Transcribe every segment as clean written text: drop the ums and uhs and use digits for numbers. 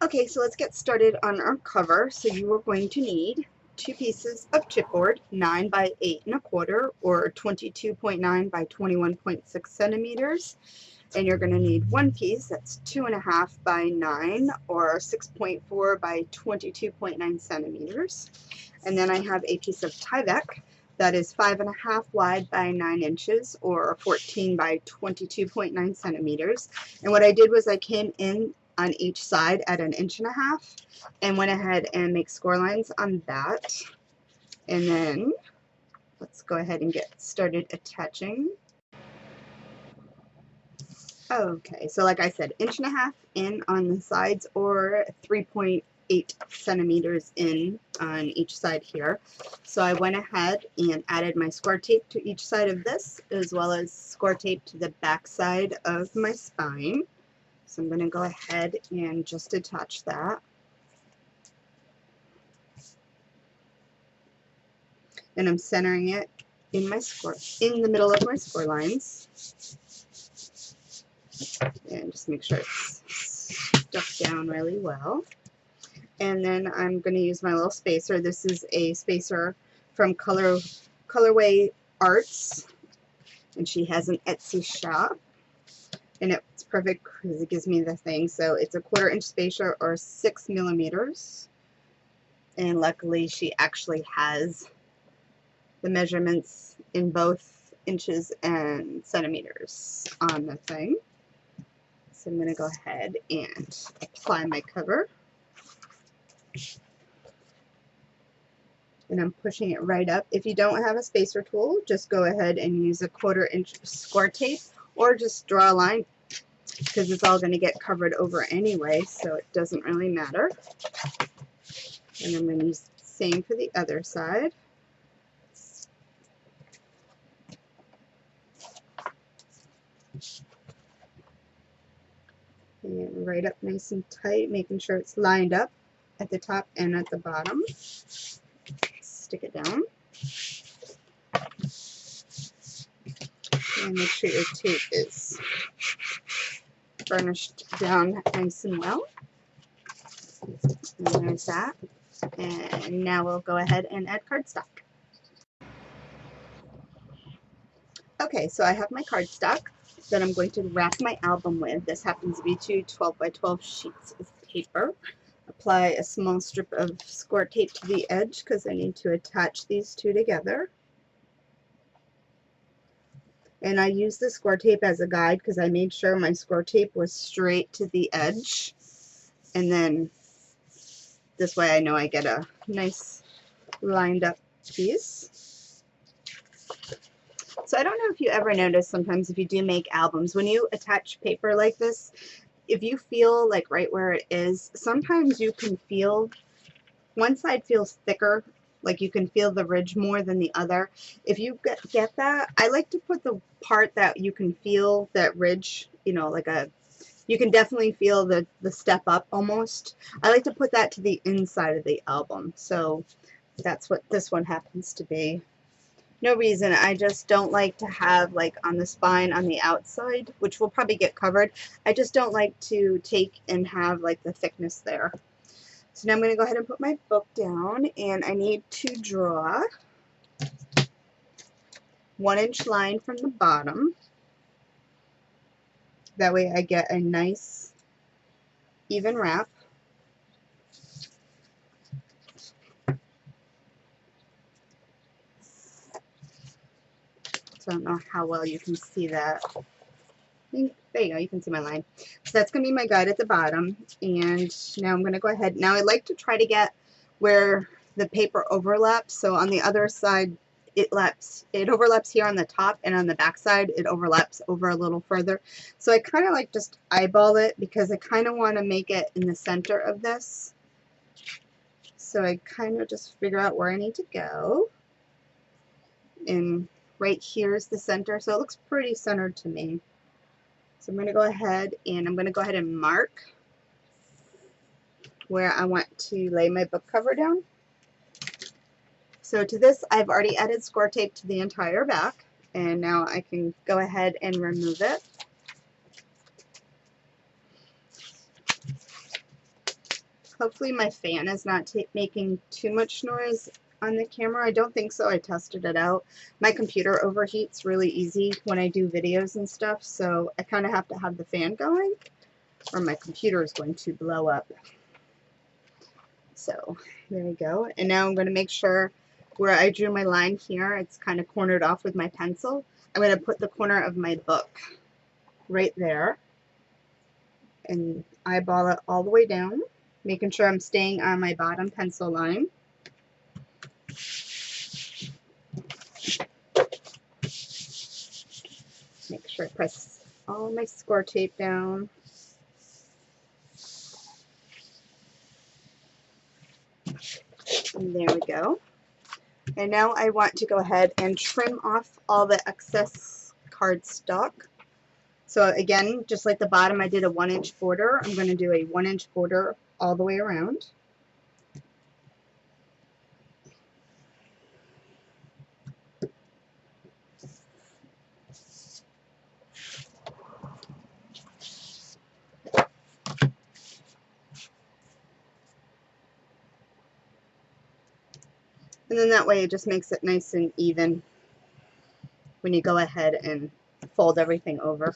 Okay, so let's get started on our cover. So you are going to need 2 pieces of chipboard, 9 by 8 1/4 or 22.9 by 21.6 centimeters. And you're going to need 1 piece that's 2.5 by 9 or 6.4 by 22.9 centimeters. And then I have a piece of Tyvek that is 5.5 wide by 9 inches or 14 by 22.9 centimeters. And what I did was I came in on each side at 1.5 inches and went ahead and make score lines on that. And then let's go ahead and get started attaching. Okay, so like I said, 1.5 inches in on the sides or 3.8 centimeters in on each side here. So I went ahead and added my score tape to each side of this, as well as score tape to the back side of my spine. So I'm going to go ahead and just attach that. And I'm centering it in my in the middle of my score lines. And just make sure it's stuck down really well. And then I'm going to use my little spacer. This is a spacer from Colorway Arts, and she has an Etsy shop. And it's perfect because it gives me the thing. So it's a 1/4 inch spacer or 6 millimeters. And luckily she actually has the measurements in both inches and centimeters on the thing. So I'm going to go ahead and apply my cover. And I'm pushing it right up. If you don't have a spacer tool, just go ahead and use a 1/4 inch score tape or just draw a line, because it's all going to get covered over anyway, so it doesn't really matter. And I'm going to use the same for the other side. And right up nice and tight, making sure it's lined up at the top and at the bottom. Stick it down. And make sure your tape is burnished down nice and well. And there's that. And now we'll go ahead and add cardstock. Okay, so I have my cardstock that I'm going to wrap my album with. This happens to be 2 12 by 12 sheets of paper. Apply a small strip of score tape to the edge because I need to attach these two together. And I use the score tape as a guide because I made sure my score tape was straight to the edge. And then this way I know I get a nice lined up piece. So I don't know if you ever notice sometimes if you do make albums, when you attach paper like this, if you feel like right where it is, sometimes you can feel one side feels thicker, like you can feel the ridge more than the other. If you get that, I like to put the part that you can feel that ridge, you know, like you can definitely feel the step up almost. I like to put that to the inside of the album. So that's what this one happens to be. No reason, I just don't like to have like on the spine on the outside, which will probably get covered. I just don't like to take and have like the thickness there. So now I'm going to go ahead and put my book down, and I need to draw 1 inch line from the bottom. That way I get a nice even wrap. So I don't know how well you can see that. There you go, you can see my line. So that's going to be my guide at the bottom. And now I'm going to go ahead. Now I like to try to get where the paper overlaps. So on the other side, it overlaps here on the top, and on the back side, it overlaps over a little further. So I kind of like just eyeball it because I kind of want to make it in the center of this. So I kind of just figure out where I need to go. And right here is the center. So it looks pretty centered to me. So I'm going to go ahead and mark where I want to lay my book cover down. So to this, I've already added score tape to the entire back, and now I can go ahead and remove it. Hopefully my fan is not making too much noise on the camera. I don't think so. I tested it out. My computer overheats really easy when I do videos and stuff, so I kind of have to have the fan going or my computer is going to blow up. So there we go. And now I'm going to make sure where I drew my line here, it's kind of cornered off with my pencil. I'm going to put the corner of my book right there and eyeball it all the way down, making sure I'm staying on my bottom pencil line. Make sure I press all my score tape down. And there we go. And now I want to go ahead and trim off all the excess cardstock. So again, just like the bottom, I did a 1-inch border. I'm going to do a 1-inch border all the way around. And then that way it just makes it nice and even when you go ahead and fold everything over.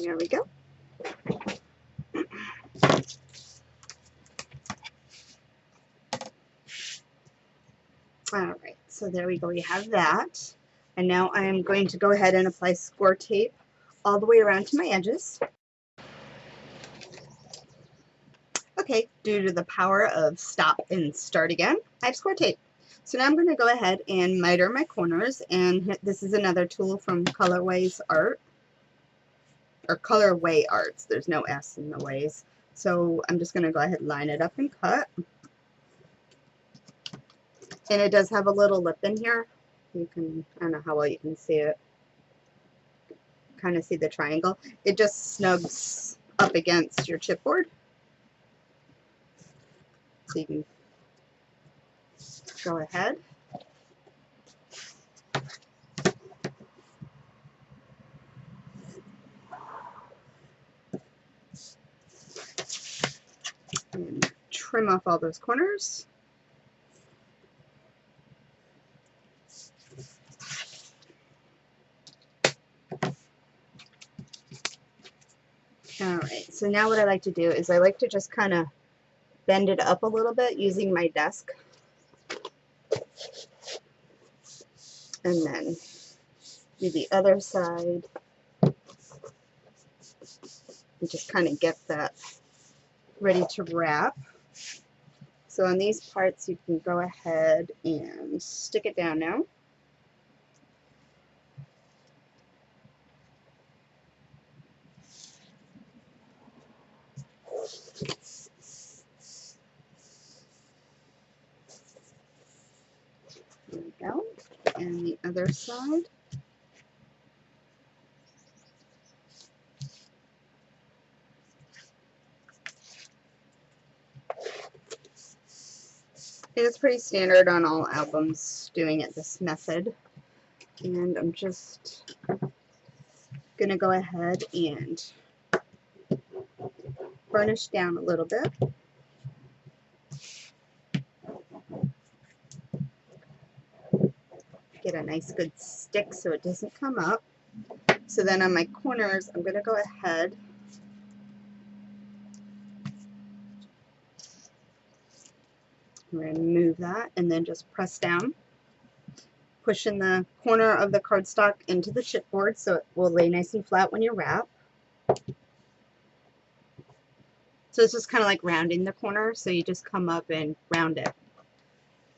There we go. Alright, so there we go, we have that. And now I am going to go ahead and apply score tape all the way around to my edges. Okay, due to the power of stop and start again, I have score tape. So now I'm going to go ahead and miter my corners, and this is another tool from Colorways Art, or Colorway Arts. There's no S in the ways. So I'm just going to go ahead and line it up and cut. And it does have a little lip in here. You can, I don't know how well you can see it. Kind of see the triangle. It just snugs up against your chipboard. So you can go ahead. And trim off all those corners. Alright, so now what I like to do is I like to just kind of bend it up a little bit using my desk. And then do the other side. And just kind of get that ready to wrap. So on these parts you can go ahead and stick it down now. There we go. And the other side. And it's pretty standard on all albums doing it this method. And I'm just going to go ahead and burnish down a little bit. Get a nice good stick so it doesn't come up. So then on my corners, I'm going to go ahead and remove that and then just press down, pushing the corner of the cardstock into the chipboard so it will lay nice and flat when you wrap. So it's just kind of like rounding the corner, so you just come up and round it.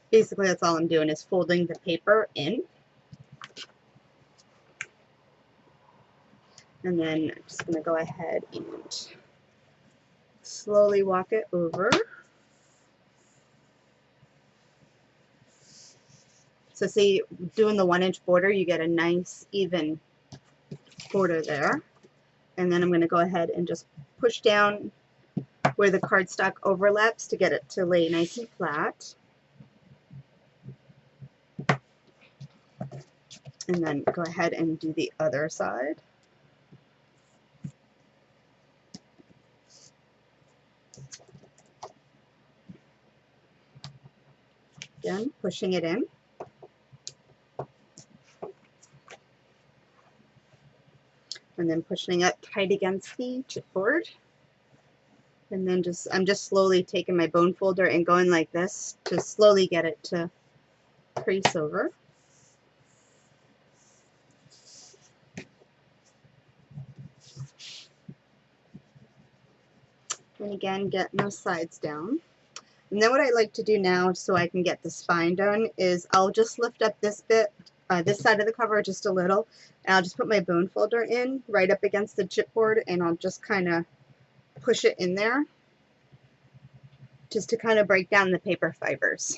Basically that's all I'm doing is folding the paper in. And then I'm just going to go ahead and slowly walk it over. So see, doing the 1-inch border, you get a nice even border there. And then I'm going to go ahead and just push down where the cardstock overlaps to get it to lay nice and flat. And then go ahead and do the other side. Again, pushing it in. And then pushing it tight against the chipboard. And then I'm just slowly taking my bone folder and going like this to slowly get it to crease over. And again, get no sides down. And then what I like to do now so I can get the spine done is I'll just lift up this bit, this side of the cover just a little, and I'll just put my bone folder in right up against the chipboard and I'll just kind of push it in there just to kind of break down the paper fibers.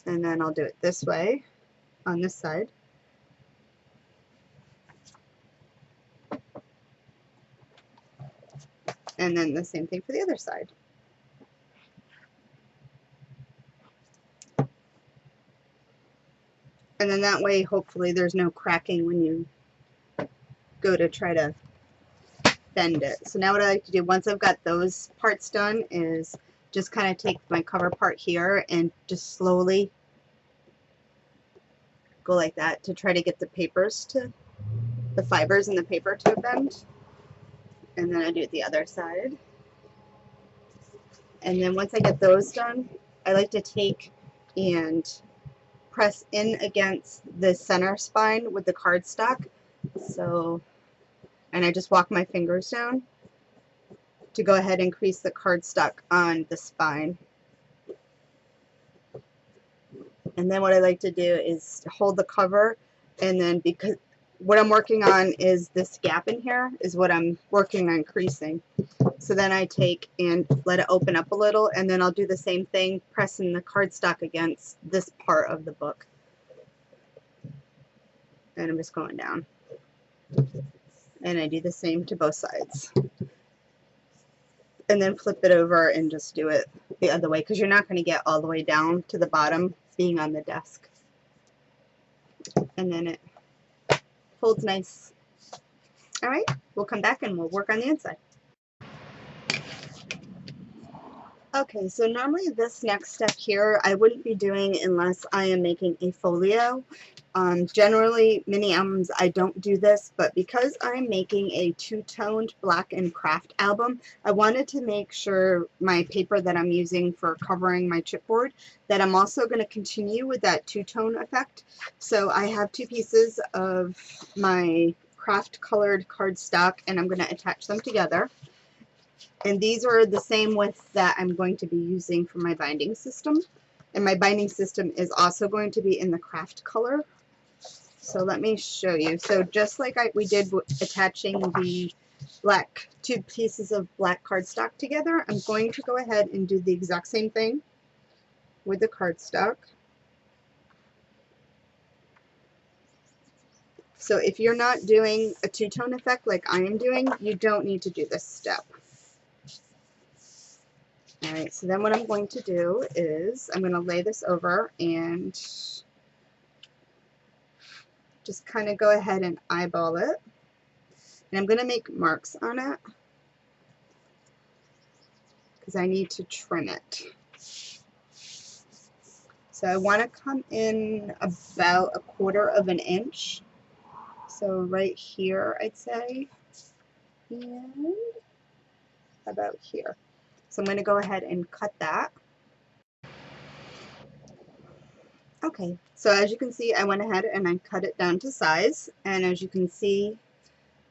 And then I'll do it this way on this side. And then the same thing for the other side. And then that way, hopefully, there's no cracking when you go to try to bend it. So now what I like to do, once I've got those parts done, is just kind of take my cover part here and just slowly go like that to try to get the fibers in the paper to bend. And then I do it the other side. And then once I get those done, I like to take and press in against the center spine with the cardstock. So, and I just walk my fingers down to go ahead and crease the cardstock on the spine. And then what I like to do is hold the cover, and then because what I'm working on is this gap in here is what I'm working on creasing. So then I take and let it open up a little, and then I'll do the same thing, pressing the cardstock against this part of the book. And I'm just going down. And I do the same to both sides. And then flip it over and just do it the other way, because you're not going to get all the way down to the bottom being on the desk. And then it folds nice. Alright, we'll come back and we'll work on the inside. Okay, so normally this next step here I wouldn't be doing unless I am making a folio. Generally, mini albums I don't do this, but because I'm making a two-toned black and craft album, I wanted to make sure my paper that I'm using for covering my chipboard, that I'm also going to continue with that two-tone effect. So I have two pieces of my craft colored cardstock, and I'm going to attach them together. And these are the same width that I'm going to be using for my binding system. And my binding system is also going to be in the craft color. So let me show you. So just like we did attaching the two pieces of black cardstock together, I'm going to go ahead and do the exact same thing with the cardstock. So if you're not doing a two-tone effect like I am doing, you don't need to do this step. Alright, so then what I'm going to do is I'm going to lay this over and just kind of go ahead and eyeball it. And I'm going to make marks on it because I need to trim it. So I want to come in about 1/4 of an inch. So right here, I'd say, and about here. So I'm going to go ahead and cut that. Okay, so as you can see, I went ahead and I cut it down to size. And as you can see,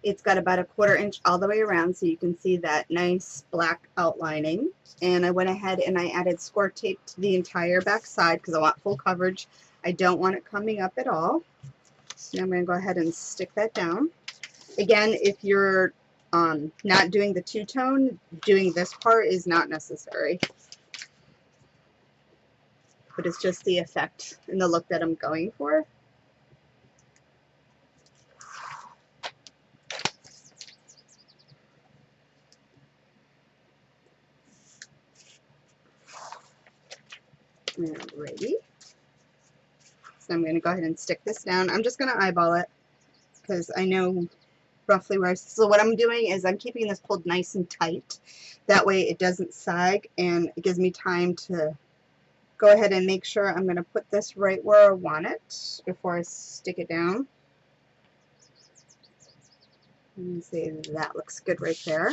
it's got about 1/4 inch all the way around, so you can see that nice black outlining. And I went ahead and I added score tape to the entire back side because I want full coverage. I don't want it coming up at all. So now I'm going to go ahead and stick that down. Again, if you're not doing the two-tone, doing this part is not necessary. But it's just the effect and the look that I'm going for. Alrighty. So I'm going to go ahead and stick this down. I'm just going to eyeball it because I know roughly where. So what I'm doing is I'm keeping this pulled nice and tight. That way it doesn't sag and it gives me time to go ahead and make sure I'm going to put this right where I want it before I stick it down. Let me see, that looks good right there.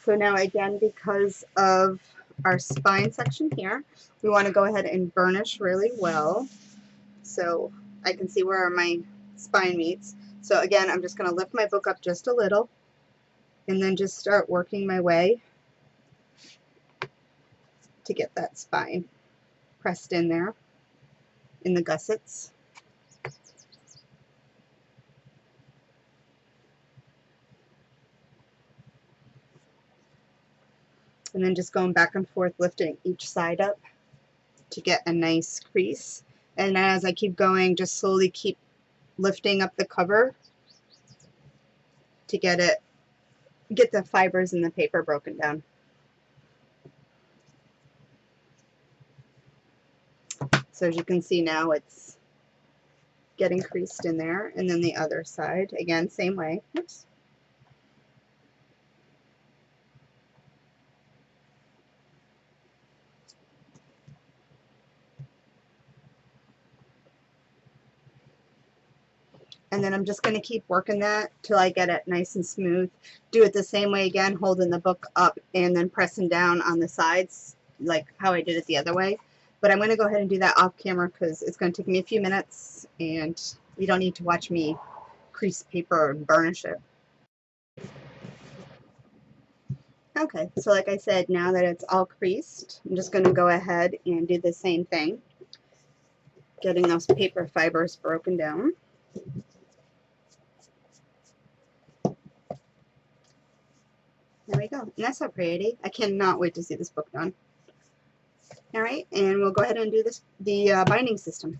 So now again, because of our spine section here, we want to go ahead and burnish really well so I can see where my spine meets. So again, I'm just going to lift my book up just a little and then just start working my way to get that spine pressed in there in the gussets. And then just going back and forth, lifting each side up to get a nice crease. And as I keep going, just slowly keep lifting up the cover to get the fibers in the paper broken down. So as you can see now, it's getting creased in there. And then the other side, again, same way. Oops. And then I'm just going to keep working that till I get it nice and smooth. Do it the same way again, holding the book up and then pressing down on the sides like how I did it the other way. But I'm going to go ahead and do that off camera because it's going to take me a few minutes and you don't need to watch me crease paper and burnish it. Okay, so like I said, now that it's all creased, I'm just going to go ahead and do the same thing, getting those paper fibers broken down. There we go. And that's so pretty. I cannot wait to see this book done. Alright, and we'll go ahead and do the binding system.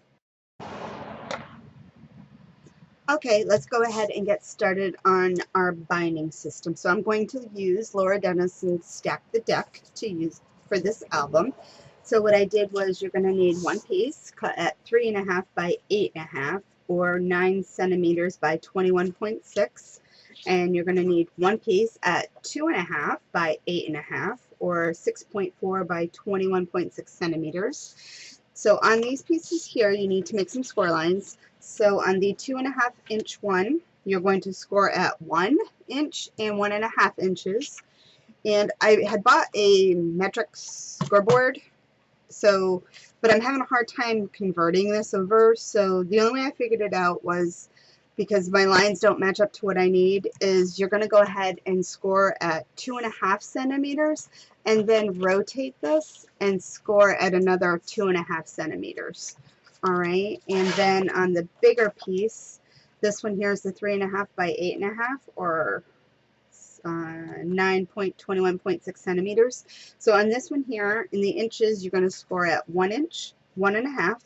Okay, let's go ahead and get started on our binding system. So I'm going to use Laura Dennison's Stack the Deck to use for this album. So what I did was you're going to need one piece cut at 3.5 by 8.5 or 9 centimeters by 21.6. And you're going to need one piece at 2.5 by 8.5 or 6.4 by 21.6 centimeters. So on these pieces here, you need to make some score lines. So on the 2.5 inch one, you're going to score at 1 inch and 1.5 inches. And I had bought a metric scoreboard, but I'm having a hard time converting this over. So the only way I figured it out was, because my lines don't match up to what I need, is you're going to go ahead and score at 2.5 centimeters and then rotate this and score at another 2.5 centimeters. Alright, and then on the bigger piece, this one here is the 3.5 by 8.5 or 9.21.6 centimeters. So on this one here, in the inches, you're going to score at 1 inch, 1.5,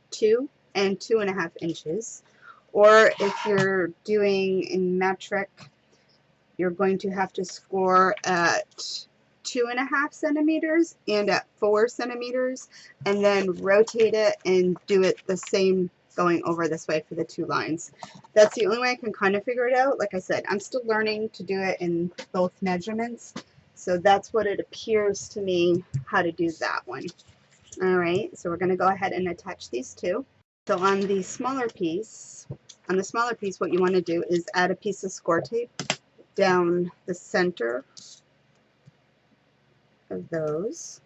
2, and 2.5 inches. Or if you're doing in metric, you're going to have to score at 2.5 centimeters and at 4 centimeters, and then rotate it and do it the same going over this way for the 2 lines. That's the only way I can kind of figure it out. Like I said, I'm still learning to do it in both measurements, so that's what it appears to me how to do that one. All right, so we're going to go ahead and attach these two. So on the smaller piece, what you want to do is add a piece of score tape down the center of those.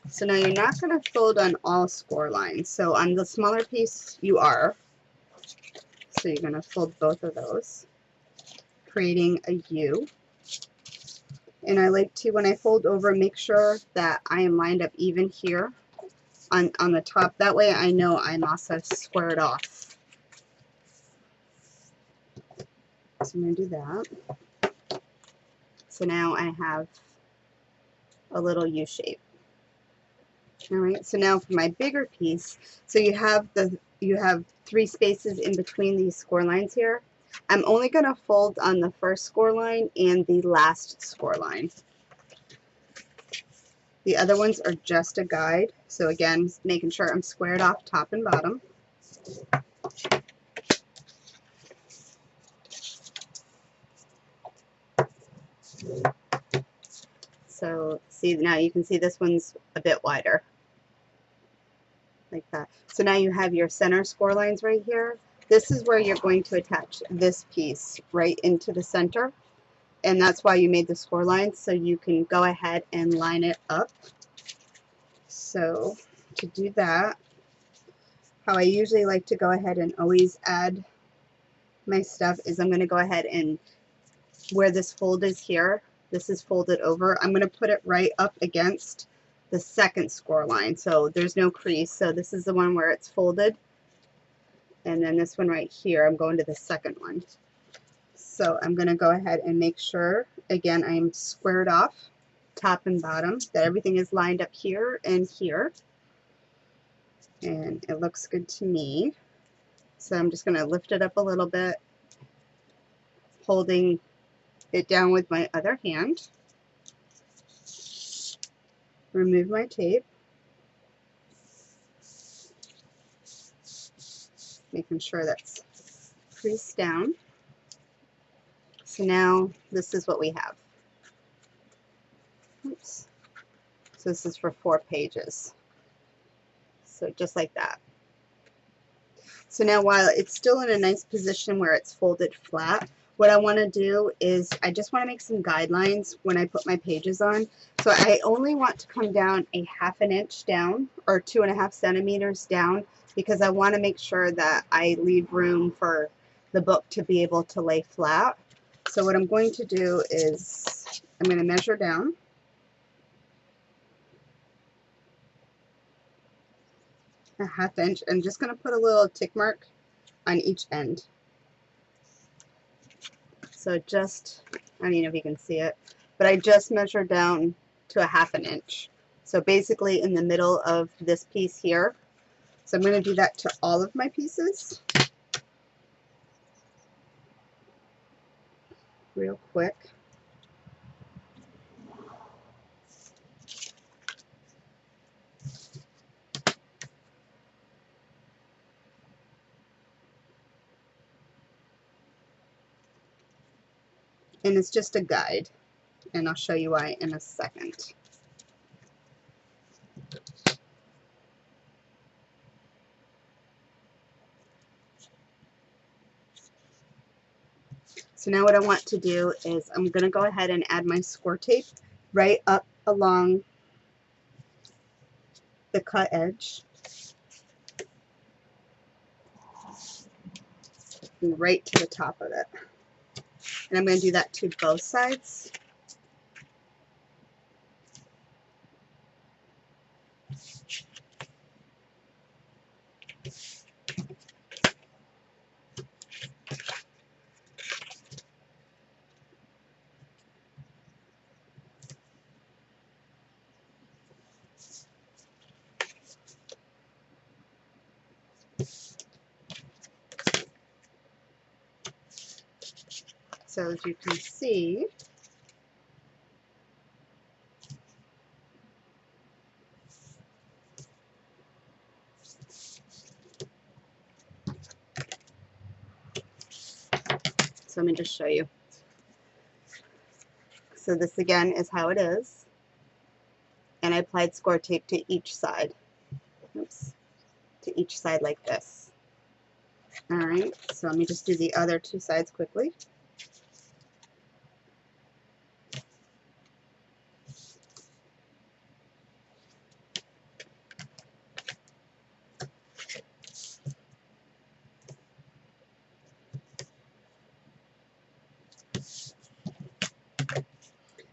So now you're not going to fold on all score lines. So on the smaller piece you are. So you're going to fold both of those, creating a U. And I like to, when I fold over, make sure that I am lined up even here on the top. That way I know I'm also squared off. So I'm going to do that. So now I have a little U shape. All right, so now for my bigger piece, so you have 3 spaces in between these score lines here. I'm only going to fold on the first score line and the last score line. The other ones are just a guide. So again, making sure I'm squared off top and bottom. So see, now you can see this one's a bit wider, like that. So now you have your center score lines right here. This is where you're going to attach this piece right into the center. And that's why you made the score lines, so you can go ahead and line it up. So to do that, how I usually like to go ahead and always add my stuff is I'm going to go ahead and where this fold is here, this is folded over, I'm going to put it right up against the second score line. So there's no crease. So this is the one where it's folded. And then this one right here, I'm going to the second one. So I'm going to go ahead and make sure, again, I'm squared off top and bottom, that everything is lined up here and here. And it looks good to me. So I'm just going to lift it up a little bit, holding it down with my other hand. Remove my tape. Making sure that's creased down. So now this is what we have. Oops. So this is for 4 pages. So just like that. So now while it's still in a nice position where it's folded flat, what I want to do is I just want to make some guidelines when I put my pages on. So I only want to come down a 1/2 inch down, or 2.5 centimeters down, because I want to make sure that I leave room for the book to be able to lay flat. So what I'm going to do is I'm going to measure down. A 1/2 inch. I'm just going to put a little tick mark on each end. So just, I don't know if you can see it, but I just measured down to a 1/2 inch. So basically in the middle of this piece here. So I'm going to do that to all of my pieces real quick. And it's just a guide, and I'll show you why in a second. So now what I want to do is I'm going to go ahead and add my score tape right up along the cut edge, and right to the top of it. And I'm going to do that to both sides. So as you can see, so let me just show you. So this again is how it is. And I applied score tape to each side. Oops. To each side like this. Alright, so let me just do the other two sides quickly.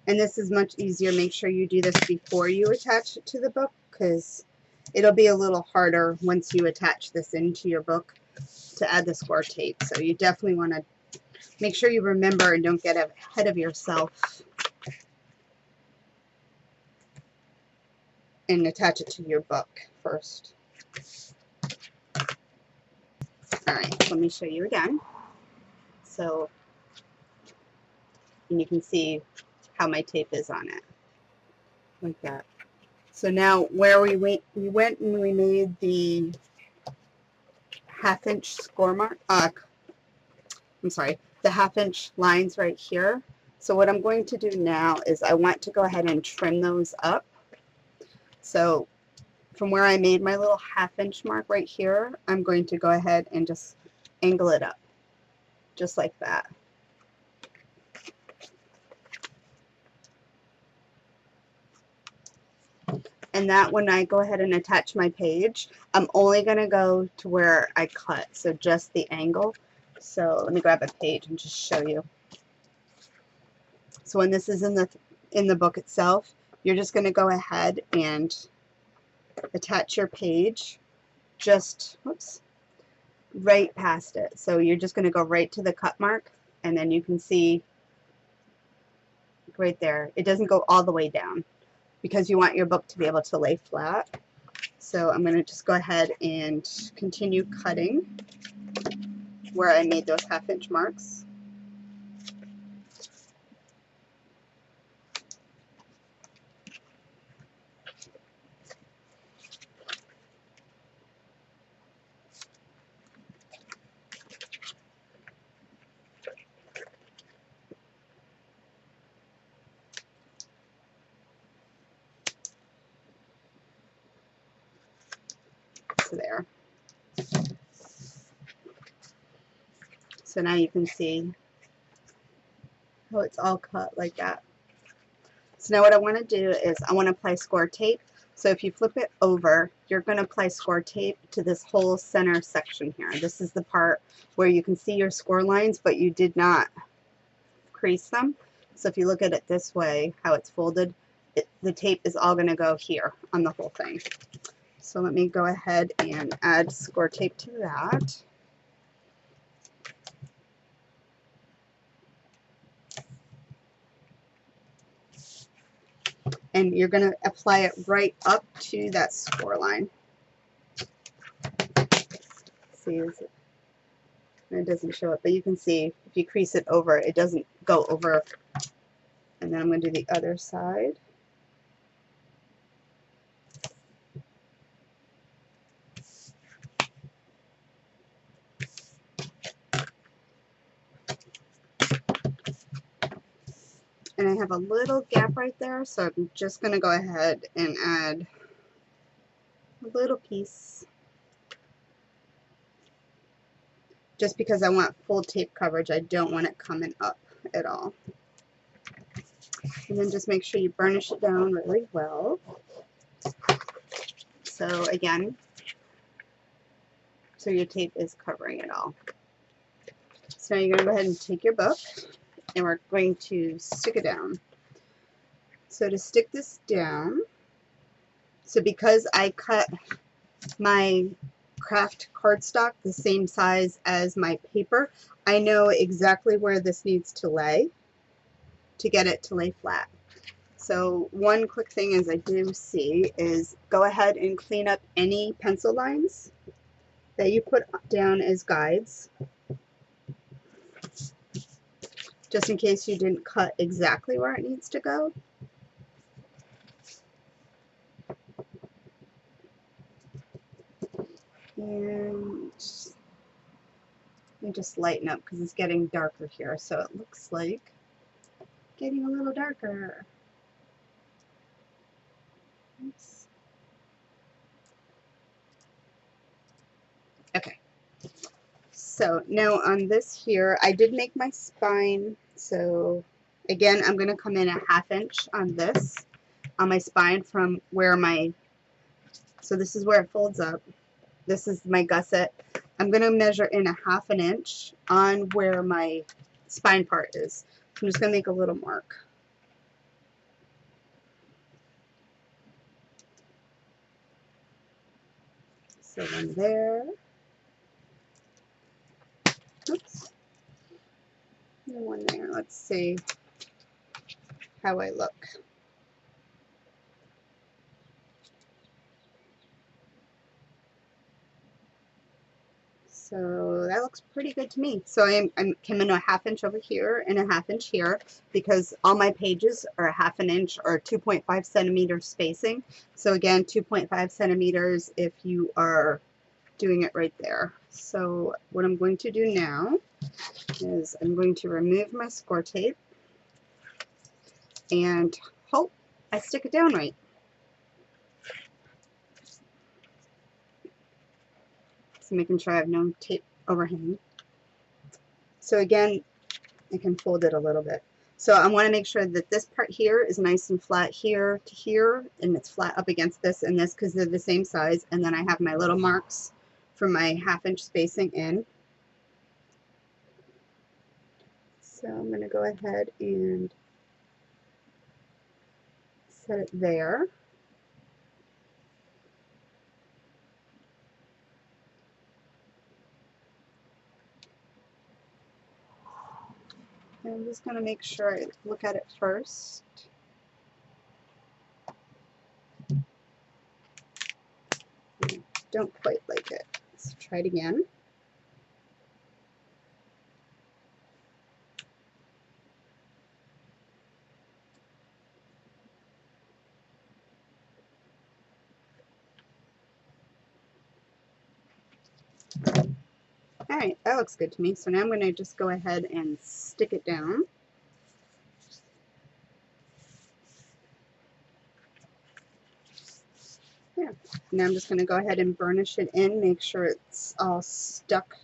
And this is much easier. Make sure you do this before you attach it to the book, because it'll be a little harder once you attach this into your book to add the score tape. So you definitely want to make sure you remember and don't get ahead of yourself and attach it to your book first. Alright, let me show you again. So, and you can see how my tape is on it. Like that. So now where we went and we made the 1/2 inch score mark, I'm sorry, the 1/2 inch lines right here. So what I'm going to do now is I want to go ahead and trim those up. So from where I made my little 1/2 inch mark right here, I'm going to go ahead and just angle it up, just like that. And that when I go ahead and attach my page, I'm only going to go to where I cut, so just the angle. So let me grab a page and just show you. So when this is in the book itself, you're just going to go ahead and attach your page just, whoops, right past it. So you're just going to go right to the cut mark, and then you can see right there. It doesn't go all the way down because you want your book to be able to lay flat. So I'm going to just go ahead and continue cutting where I made those 1/2 inch marks. So there. So now you can see how it's all cut like that. So now what I want to do is I want to apply score tape. So if you flip it over, you're going to apply score tape to this whole center section here. This is the part where you can see your score lines, but you did not crease them. So if you look at it this way, how it's folded, the tape is all going to go here on the whole thing. So let me go ahead and add score tape to that. And you're going to apply it right up to that score line. See, it doesn't show it, but you can see if you crease it over, it doesn't go over. And then I'm going to do the other side. And I have a little gap right there, so I'm just going to go ahead and add a little piece. Just because I want full tape coverage, I don't want it coming up at all. And then just make sure you burnish it down really well. So again, so your tape is covering it all. So now you're going to go ahead and take your book, and we're going to stick it down. So to stick this down, so because I cut my craft cardstock the same size as my paper, I know exactly where this needs to lay to get it to lay flat. So one quick thing as I do see is go ahead and clean up any pencil lines that you put down as guides. just in case you didn't cut exactly where it needs to go. And let me just lighten up because it's getting darker here, so it looks like getting a little darker. Oops. Okay, so now on this here, I did make my spine, so again, I'm going to come in a 1/2 inch on this, on my spine from where my, so this is where it folds up. This is my gusset. I'm going to measure in a 1/2 inch on where my spine part is. I'm just going to make a little mark. So one there. Oops. And one there. Let's see how I look. So that looks pretty good to me. So I'm coming a 1/2 inch over here and a 1/2 inch here because all my pages are a 1/2 inch or 2.5 centimeter spacing. So again, 2.5 centimeters if you are doing it right there. So what I'm going to do now is I'm going to remove my score tape and hope I stick it down right. So making sure I have no tape overhang. So again, I can fold it a little bit. So I want to make sure that this part here is nice and flat here to here, and it's flat up against this and this because they're the same size. And then I have my little marks for my 1/2 inch spacing in. So I'm going to go ahead and set it there. And I'm just going to make sure I look at it first. I don't quite like it. Let's try it again. Alright, that looks good to me. So now I'm going to just go ahead and stick it down. Yeah. Now I'm just going to go ahead and burnish it in, make sure it's all stuck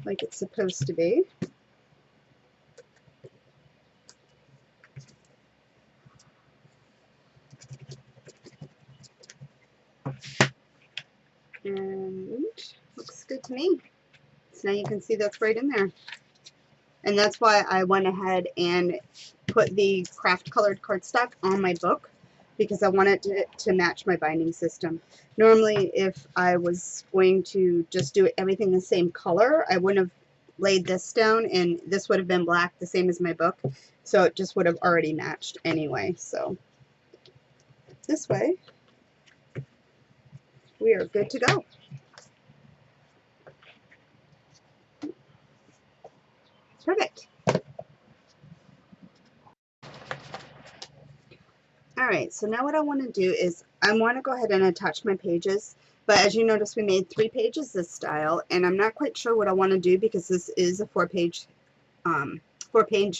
like it's supposed to be. And looks good to me. So now you can see that's right in there. And that's why I went ahead and put the craft colored cardstock on my book, because I wanted to match my binding system. Normally, if I was going to just do everything the same color, I wouldn't have laid this down, and this would have been black, the same as my book. So it just would have already matched anyway. So this way, we are good to go. Perfect. Alright, so now what I want to do is I want to go ahead and attach my pages, but as you notice we made 3 pages this style, and I'm not quite sure what I want to do because this is a 4-page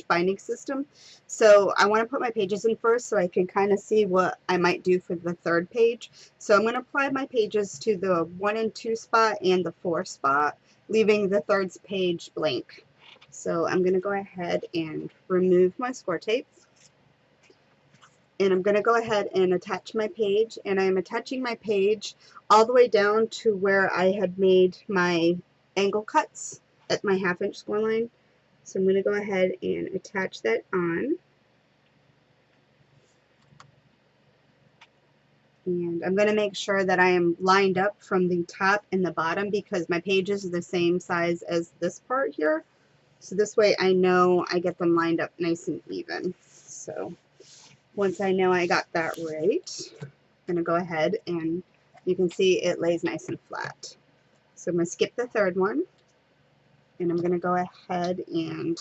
binding system. So I want to put my pages in first so I can kind of see what I might do for the 3rd page. So I'm going to apply my pages to the 1 and 2 spot and the 4 spot, leaving the 3rd page blank. So I'm going to go ahead and remove my score tape. And I'm going to go ahead and attach my page, and I'm attaching my page all the way down to where I had made my angle cuts at my 1/2 inch score line. So I'm going to go ahead and attach that on. And I'm going to make sure that I am lined up from the top and the bottom because my pages are the same size as this part here. So this way I know I get them lined up nice and even. So once I know I got that right, I'm going to go ahead and you can see it lays nice and flat. So I'm going to skip the 3rd one, and I'm going to go ahead and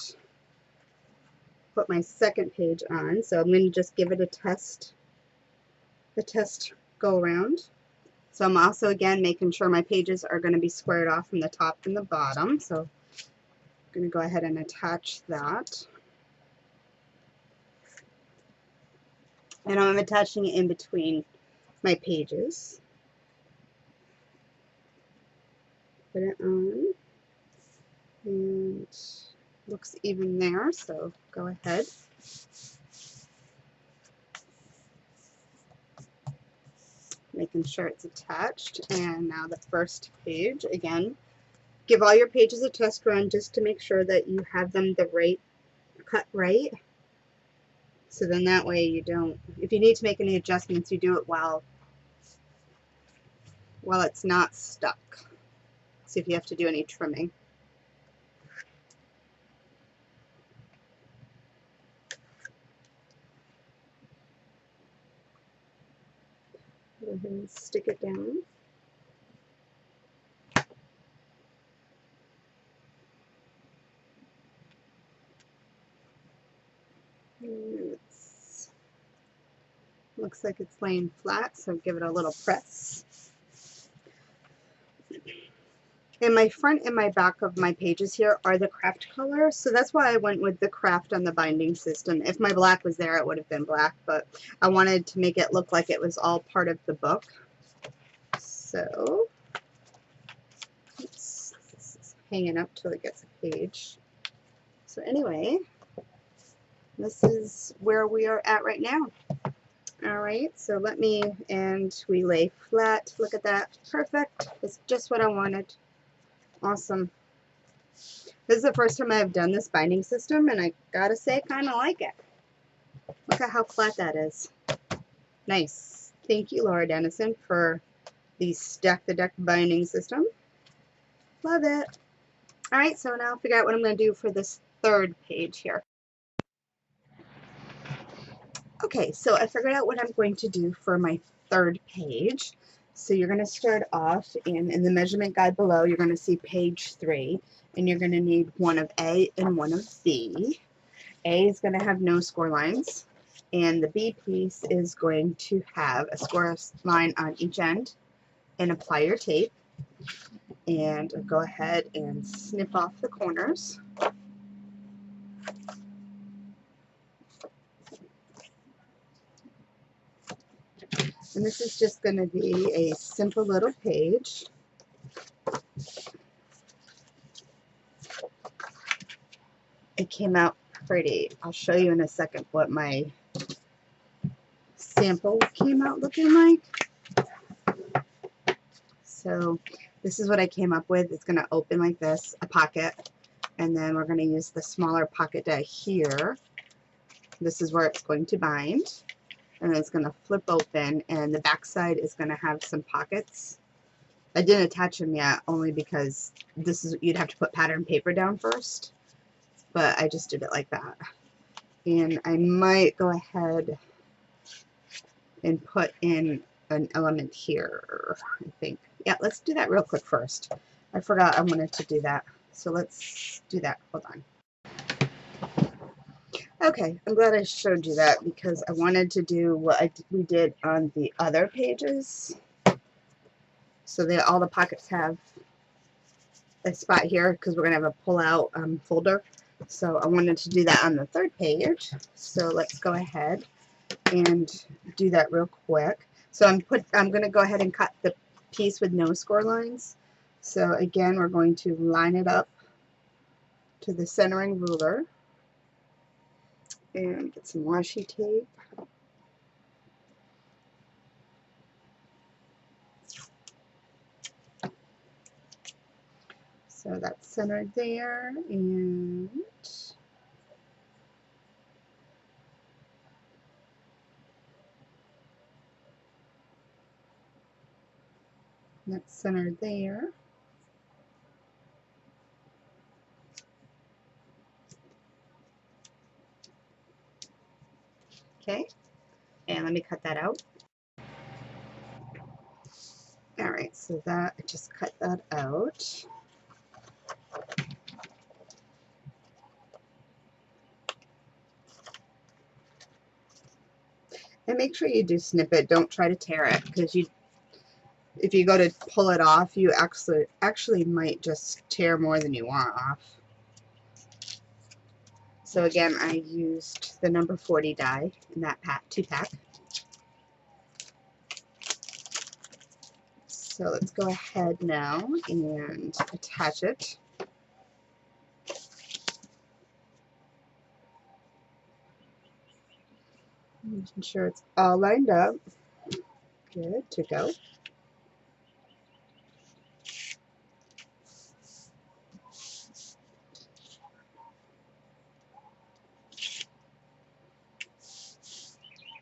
put my second page on. So I'm going to just give it a test go around. So I'm also again making sure my pages are going to be squared off from the top and the bottom. So I'm going to go ahead and attach that. And I'm attaching it in between my pages. Put it on, and looks even there, so go ahead. Making sure it's attached. And now the first page, again, give all your pages a test run just to make sure that you have them the right cut right. So then that way you don't, if you need to make any adjustments, you do it while it's not stuck. See if you have to do any trimming. Go ahead and stick it down. And looks like it's laying flat, so give it a little press. And my front and my back of my pages here are the craft color, so that's why I went with the craft on the binding system. If my black was there, it would have been black, but I wanted to make it look like it was all part of the book. So it's hanging up till it gets a page. So anyway, this is where we are at right now. All right, so we lay flat. Look at that, perfect. It's just what I wanted. Awesome. This is the first time I've done this binding system, and I gotta say, I kind of like it. Look at how flat that is. Nice. Thank you, Laura Dennison, for the Stack the Deck binding system. Love it. All right, so now I'll figure out what I'm going to do for this third page here. Okay, so I figured out what I'm going to do for my third page. So you're going to start off in the measurement guide below, you're going to see page 3, and you're going to need one of A and one of B. A is going to have no score lines, and the B piece is going to have a score line on each end, and apply your tape, and go ahead and snip off the corners. And this is just going to be a simple little page. It came out pretty. I'll show you in a second what my sample came out looking like. So this is what I came up with. It's going to open like this, a pocket, and then we're going to use the smaller pocket die here. This is where it's going to bind, and it's going to flip open, and the back side is going to have some pockets. I didn't attach them yet, only because you'd have to put pattern paper down first, but I just did it like that. And I might go ahead and put in an element here, I think. Yeah, let's do that real quick first. I forgot I wanted to do that, so let's do that. Hold on. Okay, I'm glad I showed you that, because I wanted to do what we did on the other pages. So all the pockets have a spot here, because we're going to have a pull-out folder. So I wanted to do that on the third page. So let's go ahead and do that real quick. So I'm going to go ahead and cut the piece with no score lines. So again, we're going to line it up to the centering ruler and get some washi tape. So that's centered there, and that's centered there. Okay, and let me cut that out. All right, so I just cut that out. And make sure you do snip it. Don't try to tear it, because if you go to pull it off, you actually might just tear more than you want off. So again, I used the number 40 die in that 2-pack. So let's go ahead now and attach it. Making sure it's all lined up. Good to go.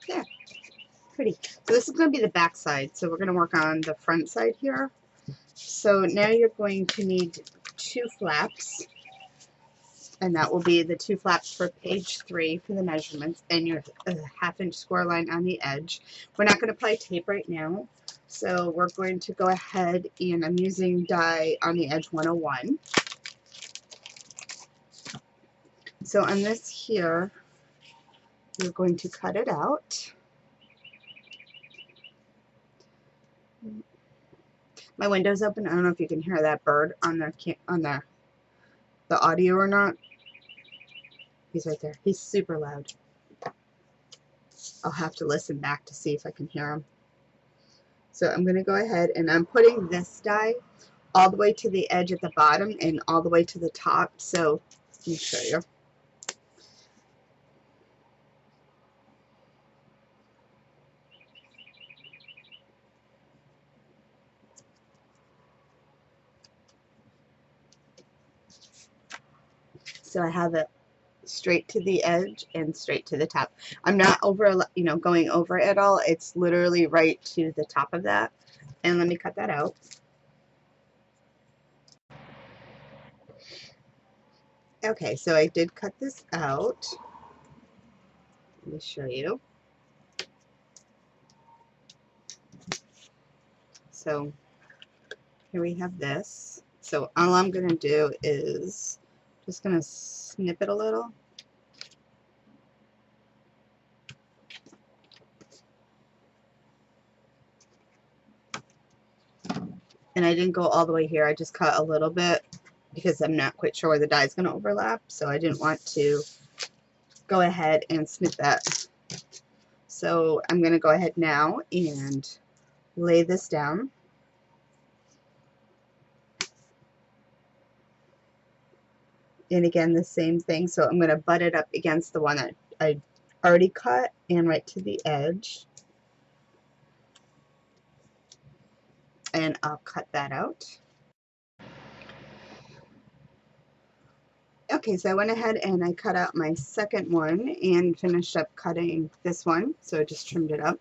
Yeah, pretty. So this is going to be the back side. So we're going to work on the front side here. So now you're going to need 2 flaps. And that will be the 2 flaps for page 3 for the measurements, and your 1/2-inch score line on the edge. We're not going to apply tape right now, so we're going to go ahead, and I'm using die on the edge 101. So on this here, you're going to cut it out. My window's open. I don't know if you can hear that bird on the audio or not. He's right there. He's super loud. I'll have to listen back to see if I can hear him. So I'm going to go ahead, and I'm putting this die all the way to the edge at the bottom and all the way to the top. So let me show you. So I have it straight to the edge and straight to the top. I'm not going over it at all. It's literally right to the top of that. And let me cut that out. Okay, so I did cut this out. Let me show you. So here we have this. So all I'm going to do is just going to snip it a little. And I didn't go all the way here. I just cut a little bit because I'm not quite sure where the die is going to overlap. So I didn't want to go ahead and snip that. So I'm going to go ahead now and lay this down. And again, the same thing. So I'm going to butt it up against the one that I already cut and right to the edge. And I'll cut that out. Okay, so I went ahead and I cut out my second one and finished up cutting this one. So I just trimmed it up.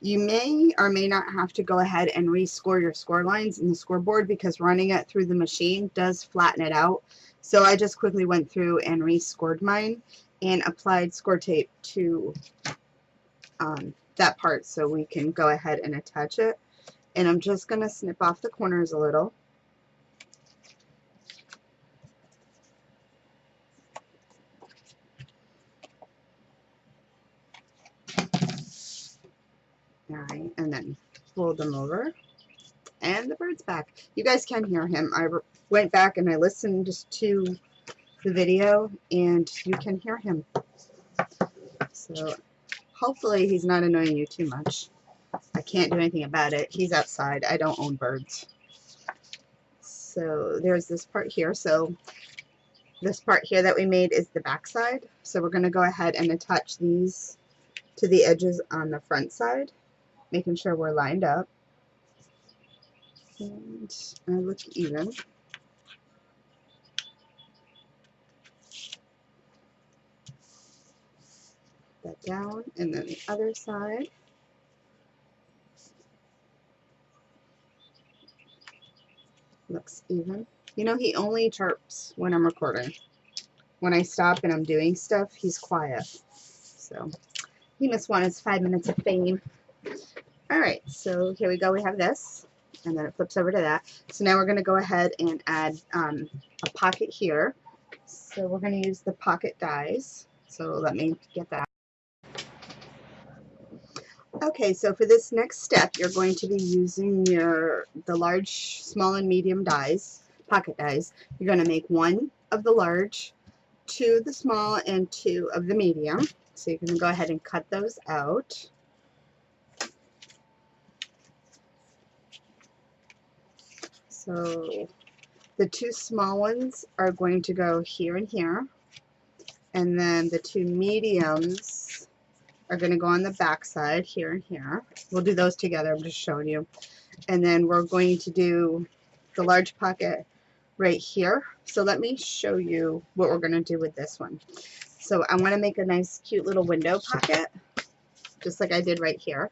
You may or may not have to go ahead and rescore your score lines in the scoreboard, because running it through the machine does flatten it out. So I just quickly went through and rescored mine and applied score tape to that part so we can go ahead and attach it. And I'm just going to snip off the corners a little. Alright, and then fold them over. And the bird's back. You guys can hear him. I went back and I listened to the video, and you can hear him. So hopefully he's not annoying you too much. I can't do anything about it. He's outside. I don't own birds. So there's this part here. So this part here that we made is the back side. So we're going to go ahead and attach these to the edges on the front side, making sure we're lined up. And I look even. That down, and then the other side. Looks even. You know, he only chirps when I'm recording. When I stop and I'm doing stuff, he's quiet. So he must want his 5 minutes of fame. Alright, so here we go. We have this, and then it flips over to that. So now we're going to go ahead and add a pocket here. So we're going to use the pocket dies. So let me get that. Okay, so for this next step, you're going to be using the large, small, and medium dies, pocket dies. You're going to make 1 of the large, 2 of the small, and 2 of the medium. So you can go ahead and cut those out. So the 2 small ones are going to go here and here, and then the 2 mediums are going to go on the back side here and here. We'll do those together, I'm just showing you. And then we're going to do the large pocket right here. So let me show you what we're going to do with this one. So I want to make a nice cute little window pocket, just like I did right here.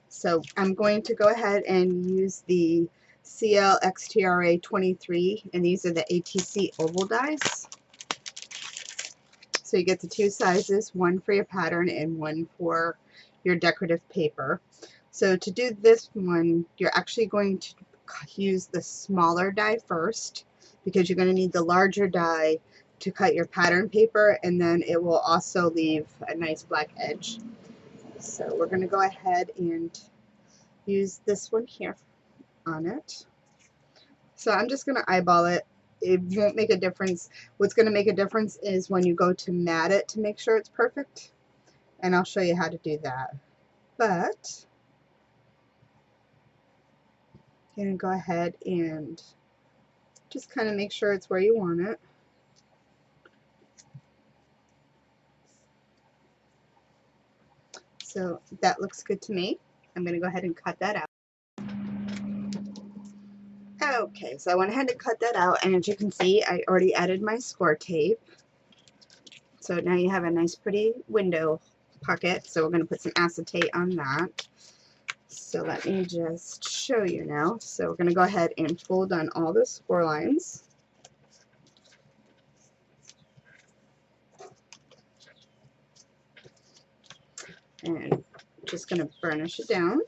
So I'm going to go ahead and use the CLXTRA 23, and these are the ATC oval dies. So you get the 2 sizes, 1 for your pattern and 1 for your decorative paper. So to do this one, you're actually going to use the smaller die first, because you're going to need the larger die to cut your pattern paper, and then it will also leave a nice black edge. So we're going to go ahead and use this one here on it. So I'm just going to eyeball it. It won't make a difference. What's going to make a difference is when you go to mat it to make sure it's perfect, and I'll show you how to do that. But you're going to go ahead and just kind of make sure it's where you want it. So that looks good to me. I'm going to go ahead and cut that out. Okay, so I went ahead and cut that out, and as you can see, I already added my score tape. So now you have a nice pretty window pocket. So we're going to put some acetate on that. So let me just show you now. So we're going to go ahead and fold on all the score lines. And just going to burnish it down.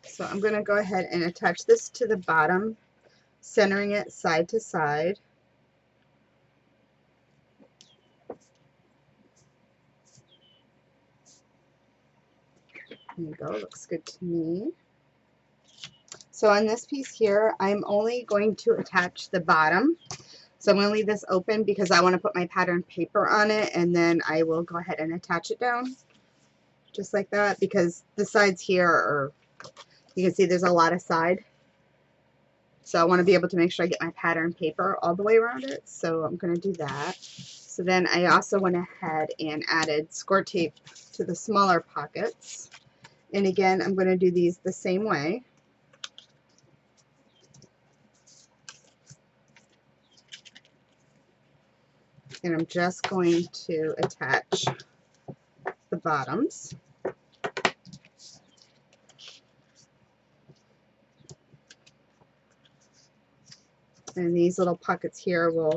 So I'm going to go ahead and attach this to the bottom, centering it side to side. There you go, looks good to me. So on this piece here, I'm only going to attach the bottom. So I'm going to leave this open because I want to put my pattern paper on it, and then I will go ahead and attach it down just like that, because the sides here are, you can see there's a lot of side. So I want to be able to make sure I get my pattern paper all the way around it. So I'm going to do that. So then I also went ahead and added score tape to the smaller pockets. And again, I'm going to do these the same way. And I'm just going to attach the bottoms. And these little pockets here will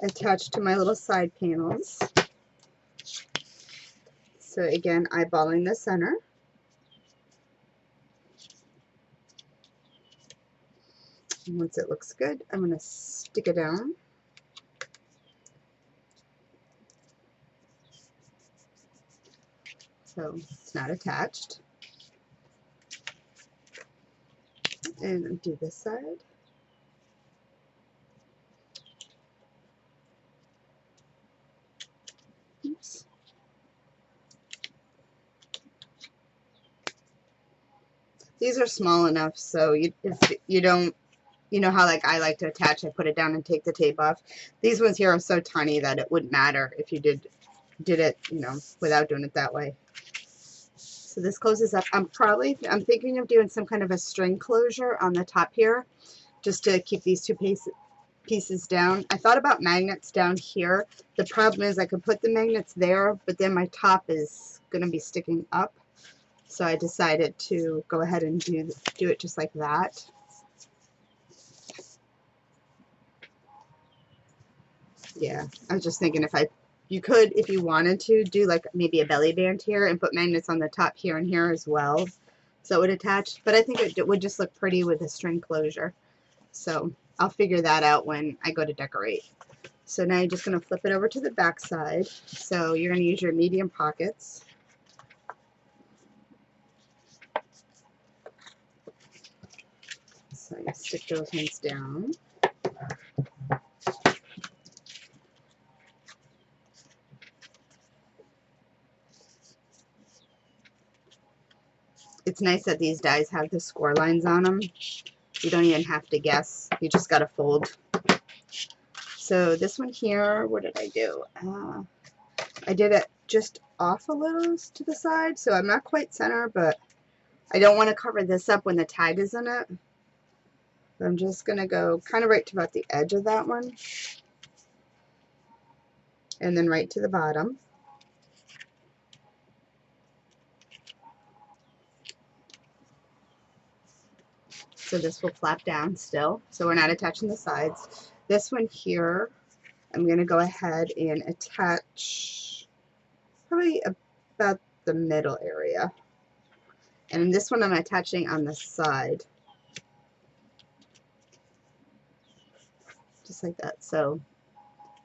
attach to my little side panels. So again, eyeballing the center. And once it looks good, I'm going to stick it down. So it's not attached. And do this side. Oops. These are small enough, so if you don't, you know how like I like to attach, I put it down and take the tape off. These ones here are so tiny that it wouldn't matter if you did it, you know, without doing it that way. So this closes up. I'm thinking of doing some kind of a string closure on the top here, just to keep these two pieces down. I thought about magnets down here. The problem is I could put the magnets there, but then my top is going to be sticking up. So I decided to go ahead and do it just like that. Yeah, I was just thinking you could, if you wanted to, do like maybe a belly band here and put magnets on the top here and here as well, so it would attach. But I think it would just look pretty with a string closure. So I'll figure that out when I go to decorate. So now you're just going to flip it over to the back side. So you're going to use your medium pockets. So you stick those ones down. It's nice that these dies have the score lines on them. You don't even have to guess. You just got to fold. So this one here, what did I do? I did it just off a little to the side, so I'm not quite center, but I don't want to cover this up when the tag is in it. So I'm just going to go kind of right to about the edge of that one, and then right to the bottom. So this will flap down still, so we're not attaching the sides. This one here, I'm going to go ahead and attach probably about the middle area. And this one I'm attaching on the side. Just like that. So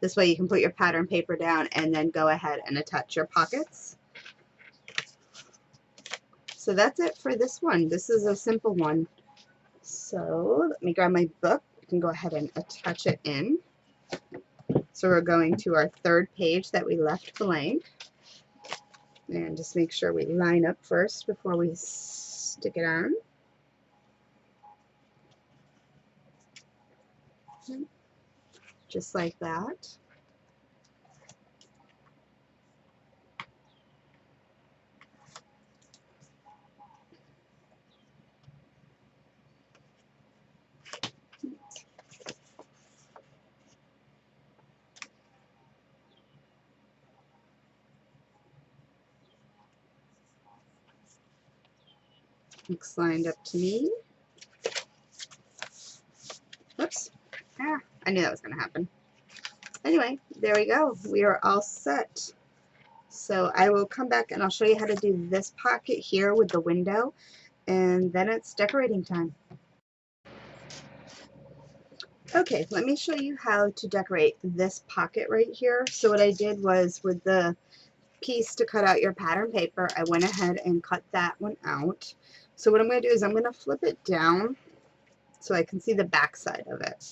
this way you can put your pattern paper down and then go ahead and attach your pockets. So that's it for this one. This is a simple one. So let me grab my book. You can go ahead and attach it in. So we're going to our third page that we left blank. And just make sure we line up first before we stick it on. Just like that. Looks lined up to me. Whoops. I knew that was going to happen. Anyway, there we go. We are all set. So I will come back and I'll show you how to do this pocket here with the window, and then it's decorating time. Okay, let me show you how to decorate this pocket right here. So what I did was, with the piece to cut out your pattern paper, I went ahead and cut that one out. So what I'm going to do is I'm going to flip it down so I can see the back side of it.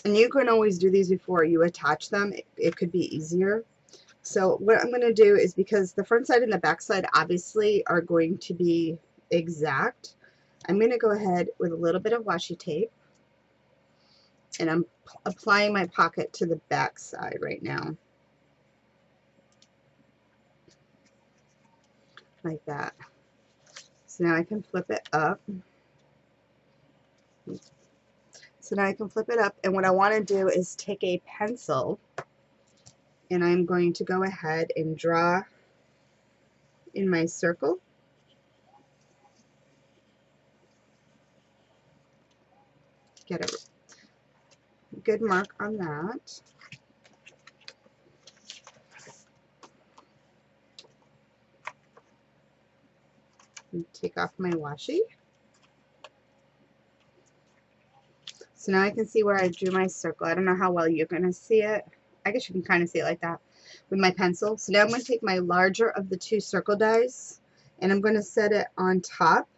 And you can always do these before you attach them. It could be easier. So what I'm going to do is, because the front side and the back side obviously are going to be exact, I'm going to go ahead with a little bit of washi tape, and I'm applying my pocket to the back side right now. Like that. So now I can flip it up. So now I can flip it up, and what I want to do is take a pencil, and I'm going to go ahead and draw in my circle. Get a good mark on that. And take off my washi. So now I can see where I drew my circle. I don't know how well you're going to see it. I guess you can kind of see it like that with my pencil. So now I'm going to take my larger of the two circle dies, and I'm going to set it on top,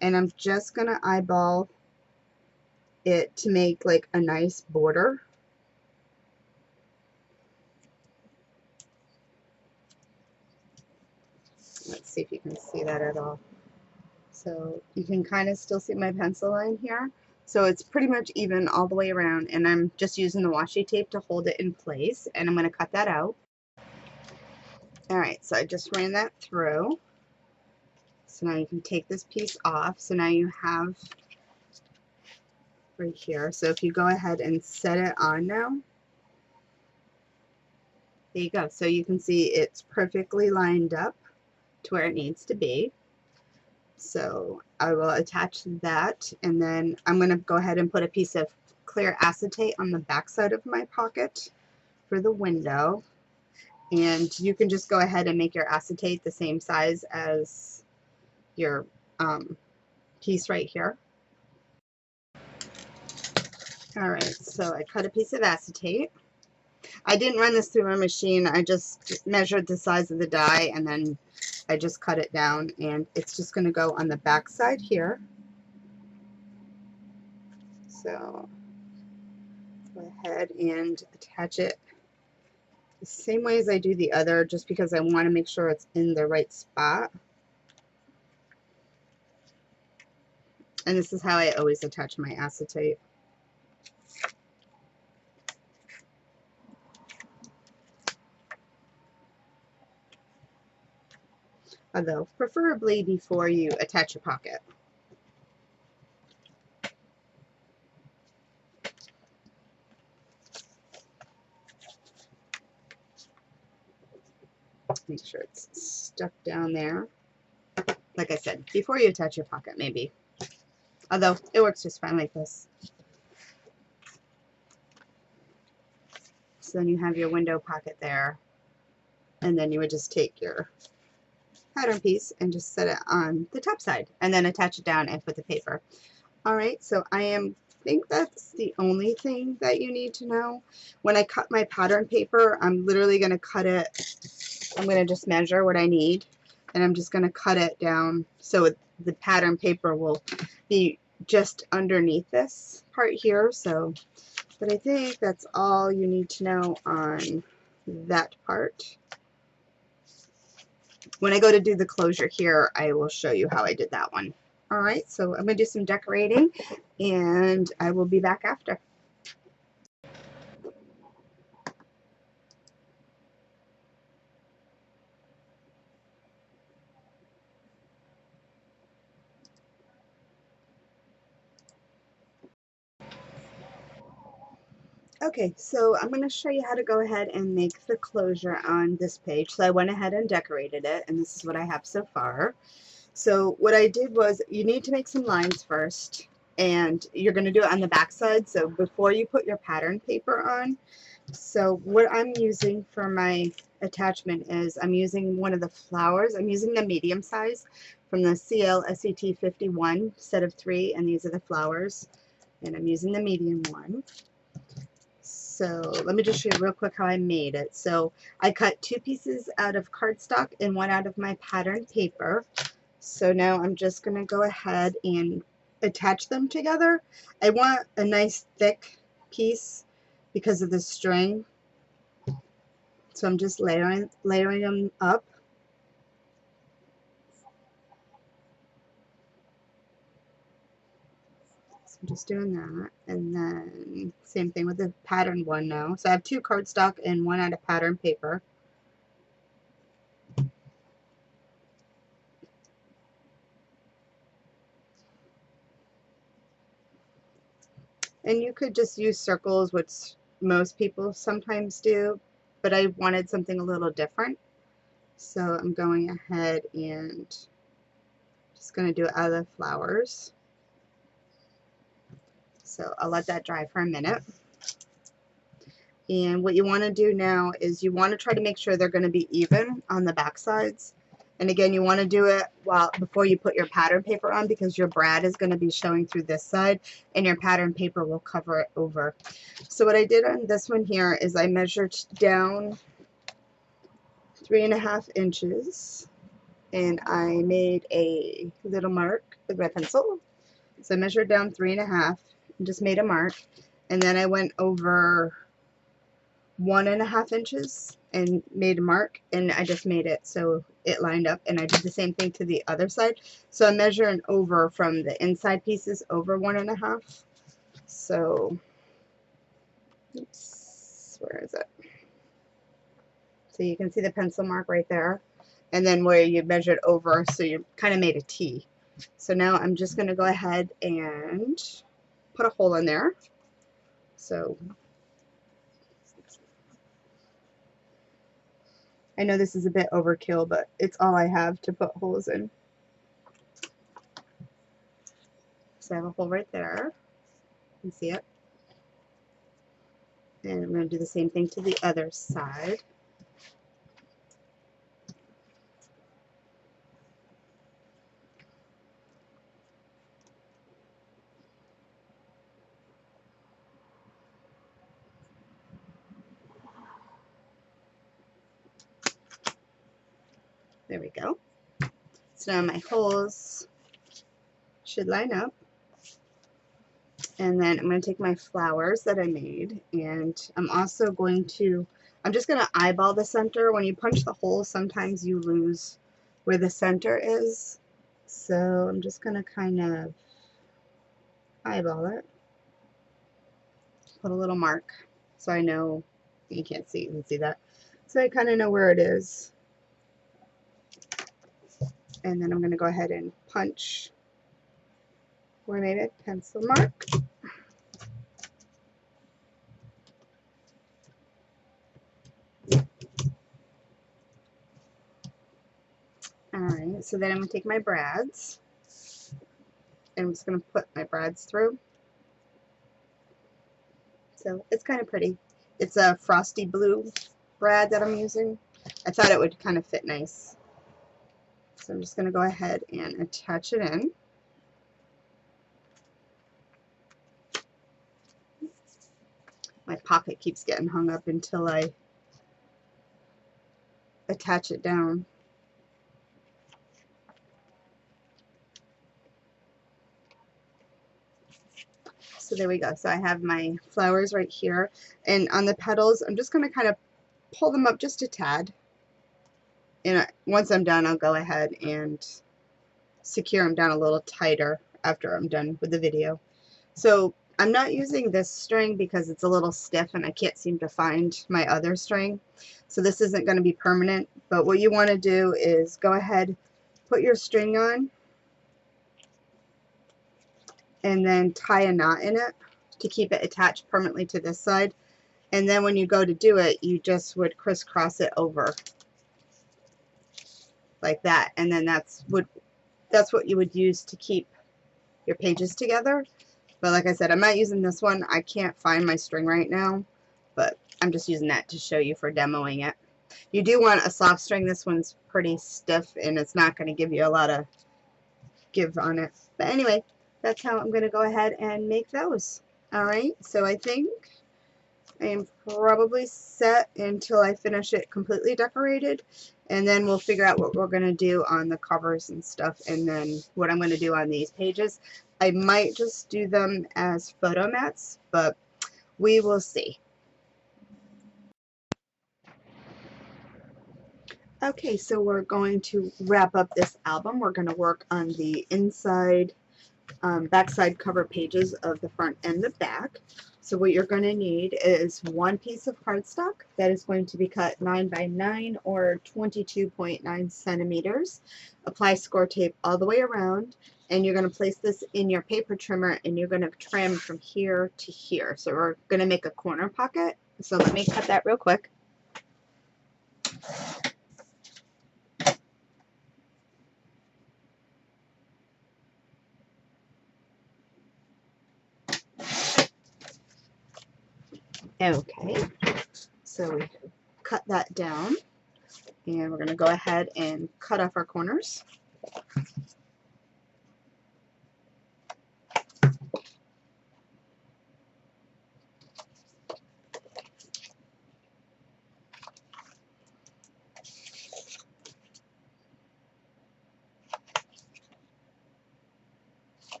and I'm just going to eyeball it to make like a nice border. Let's see if you can see that at all. So you can kind of still see my pencil line here. So it's pretty much even all the way around, and I'm just using the washi tape to hold it in place, and I'm going to cut that out. Alright, so I just ran that through. So now you can take this piece off. So now you have right here. So if you go ahead and set it on now, there you go. So you can see it's perfectly lined up to where it needs to be. So I will attach that, and then I'm going to go ahead and put a piece of clear acetate on the back side of my pocket for the window. And you can just go ahead and make your acetate the same size as your piece right here. All right, so I cut a piece of acetate. I didn't run this through my machine. I just measured the size of the die and then I just cut it down, and it's just going to go on the back side here. So go ahead and attach it the same way as I do the other, just because I want to make sure it's in the right spot. And this is how I always attach my acetate. Although, preferably before you attach your pocket. Make sure it's stuck down there. Like I said, before you attach your pocket, maybe. Although, it works just fine like this. So then you have your window pocket there. And then you would just take your pattern piece and just set it on the top side. And then attach it down and put the paper. Alright, so I think that's the only thing that you need to know. When I cut my pattern paper, I'm literally going to cut it. I'm going to just measure what I need. And I'm just going to cut it down so the pattern paper will be just underneath this part here. So, but I think that's all you need to know on that part. When I go to do the closure here, I will show you how I did that one. All right, so I'm going to do some decorating, and I will be back after. Okay, so I'm going to show you how to go ahead and make the closure on this page. So I went ahead and decorated it, and this is what I have so far. So what I did was, you need to make some lines first, and you're going to do it on the back side. So before you put your pattern paper on, so what I'm using for my attachment is I'm using one of the flowers. I'm using the medium size from the CLSET 51 set of 3, and these are the flowers, and I'm using the medium one. So let me just show you real quick how I made it. So I cut 2 pieces out of cardstock and 1 out of my pattern paper. So now I'm just going to go ahead and attach them together. I want a nice thick piece because of the string. So I'm just layering them up. So I'm just doing that. And then same thing with the pattern one now. So I have 2 cardstock and 1 out of pattern paper. And you could just use circles, which most people sometimes do, but I wanted something a little different. So I'm going ahead and just going to do it out of the flowers. So I'll let that dry for a minute. And what you want to do now is you want to try to make sure they're going to be even on the back sides. And again, you want to do it before you put your pattern paper on, because your brad is going to be showing through this side and your pattern paper will cover it over. So what I did on this one here is I measured down 3.5 inches and I made a little mark with my pencil. So I measured down 3.5 and just made a mark, and then I went over 1.5 inches and made a mark, and I just made it so it lined up, and I did the same thing to the other side. So I'm measuring over from the inside pieces over 1.5. So oops, where is it? So you can see the pencil mark right there, and then where you measured over, so you kind of made a T. So now I'm just going to go ahead and put a hole in there. So I know this is a bit overkill, but it's all I have to put holes in. So I have a hole right there. You can see it. And I'm going to do the same thing to the other side. There we go. So now my holes should line up. And then I'm going to take my flowers that I made, and I'm also going to, I'm just going to eyeball the center. When you punch the hole, sometimes you lose where the center is. So I'm just going to kind of eyeball it. Put a little mark so I know, you can't see, you can see that. So I kind of know where it is. And then I'm going to go ahead and punch where I made a pencil mark. Alright, so then I'm going to take my brads, and I'm just going to put my brads through. So it's kind of pretty. It's a frosty blue brad that I'm using. I thought it would kind of fit nice. So I'm just going to go ahead and attach it in. My pocket keeps getting hung up until I attach it down. So there we go. So I have my flowers right here, and on the petals I'm just going to kind of pull them up just a tad, and once I'm done I'll go ahead and secure them down a little tighter after I'm done with the video. So I'm not using this string because it's a little stiff and I can't seem to find my other string, so this isn't going to be permanent. But what you want to do is go ahead, put your string on, and then tie a knot in it to keep it attached permanently to this side. And then when you go to do it, you just would crisscross it over like that, and then that's what you would use to keep your pages together. But like I said, I'm not using this one. I can't find my string right now, but I'm just using that to show you for demoing it. You do want a soft string. This one's pretty stiff and it's not going to give you a lot of give on it. But anyway, that's how I'm going to go ahead and make those. Alright, so I think I am probably set until I finish it completely decorated, and then we'll figure out what we're going to do on the covers and stuff, and then what I'm going to do on these pages. I might just do them as photo mats, but we will see. Okay, so we're going to wrap up this album. We're going to work on the inside backside cover pages of the front and the back. So what you're going to need is one piece of cardstock that is going to be cut 9 by 9 or 22.9 centimeters. Apply score tape all the way around, and you're going to place this in your paper trimmer, and you're going to trim from here to here. So we're going to make a corner pocket. So let me cut that real quick. Okay, so we cut that down, and we're going to go ahead and cut off our corners.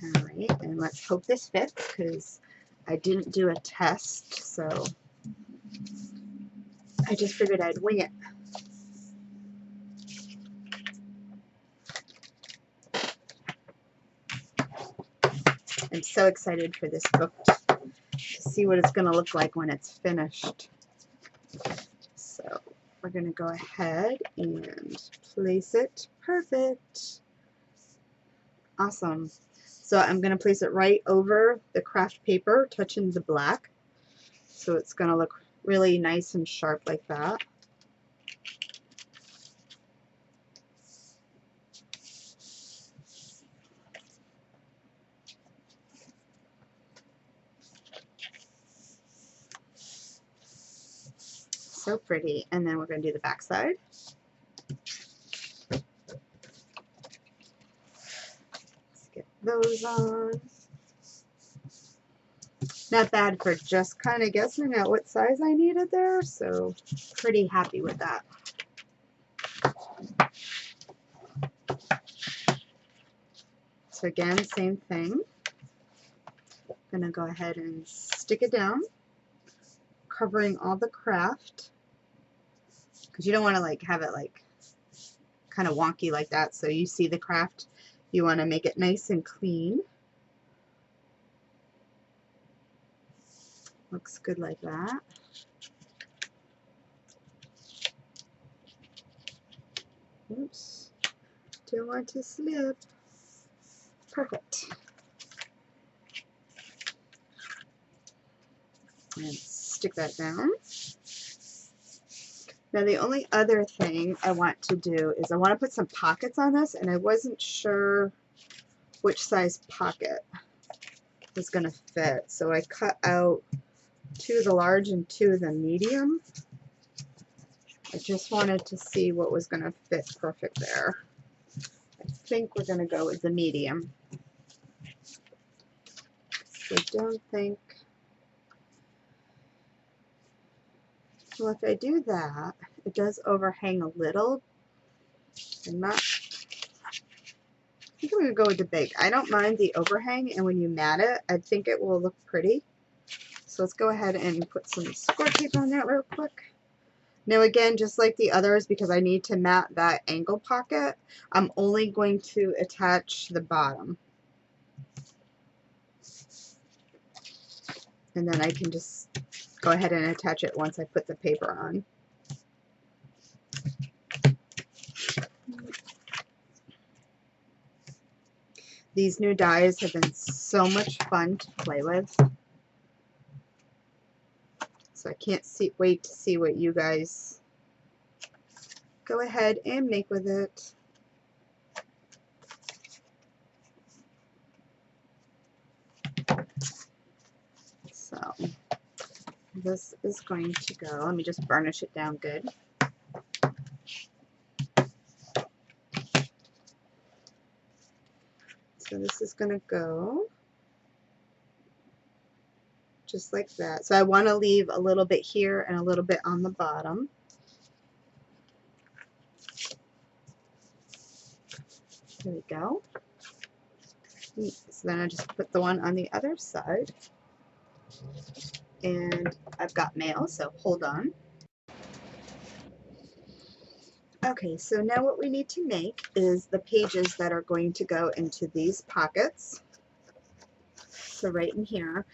Alright, and let's hope this fits, because I didn't do a test, so I just figured I'd wing it. I'm so excited for this book to see what it's going to look like when it's finished. So we're going to go ahead and place it. Perfect. Awesome. So I'm going to place it right over the craft paper, touching the black. So it's going to look really nice and sharp like that. So pretty. And then we're going to do the back side. Let's get those on. Not bad for just kind of guessing at what size I needed there, so pretty happy with that. So again, same thing. I'm going to go ahead and stick it down, covering all the craft, because you don't want to like have it like kind of wonky like that, so you see the craft. You want to make it nice and clean. Looks good like that. Oops, don't want to slip. Perfect. And stick that down. Now the only other thing I want to do is I want to put some pockets on this, and I wasn't sure which size pocket was going to fit. So I cut out 2 of the large and 2 of the medium. I just wanted to see what was going to fit perfect there. I think we're going to go with the medium. So don't think, well, if I do that, it does overhang a little. I'm not, I think I'm going to go with the big. I don't mind the overhang, and when you mat it, I think it will look pretty. So let's go ahead and put some score tape on that real quick. Now again, just like the others, because I need to mat that angle pocket, I'm only going to attach the bottom. And then I can just go ahead and attach it once I put the paper on. These new dies have been so much fun to play with. So I can't wait to see what you guys go ahead and make with it. So this is going to go, let me just burnish it down good. So this is going to go just like that. So I want to leave a little bit here and a little bit on the bottom. There we go. So then I just put the one on the other side. And I've got mail, so hold on. Okay, so now what we need to make is the pages that are going to go into these pockets. So right in here.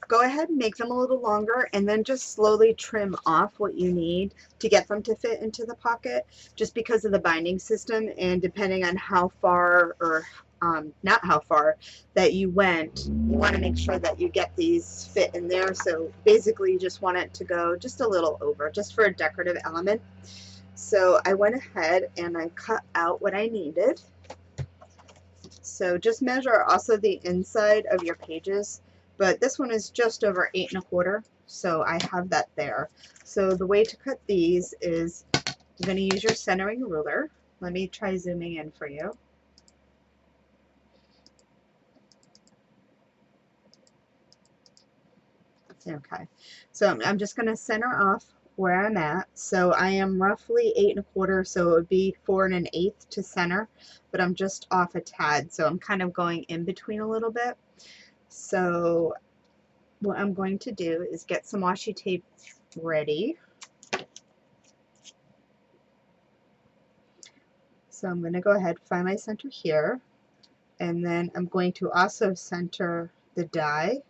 Go ahead and make them a little longer, and then just slowly trim off what you need to get them to fit into the pocket, just because of the binding system, and depending on how far or not how far that you went, you want to make sure that you get these fit in there. So basically you just want it to go just a little over, just for a decorative element. So I went ahead and I cut out what I needed. So just measure also the inside of your pages. But this one is just over 8 1/4, so I have that there. So the way to cut these is you're going to use your centering ruler. Let me try zooming in for you. Okay, so I'm just going to center off where I'm at. So I am roughly 8 1/4, so it would be 4 1/8 to center, but I'm just off a tad, so I'm kind of going in between a little bit. So what I'm going to do is get some washi tape ready. So I'm going to go ahead, find my center here, and then I'm going to also center the die.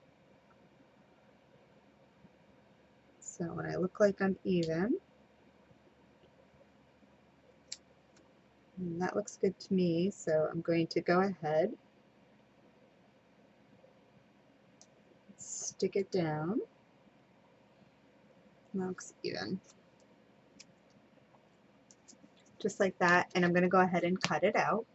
So when I look like I'm even, and that looks good to me, so I'm going to go ahead, stick it down. That looks even. Just like that, and I'm going to go ahead and cut it out.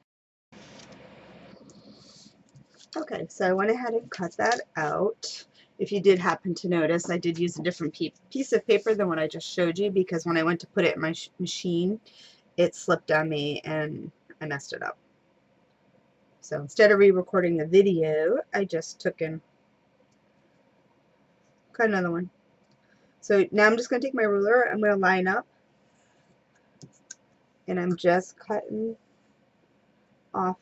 Okay, so I went ahead and cut that out. If you did happen to notice, I did use a different piece of paper than what I just showed you, because when I went to put it in my machine, it slipped on me and I messed it up. So instead of re-recording the video, I just took and Cut another one. So now I'm just going to take my ruler, I'm going to line up, and I'm just cutting off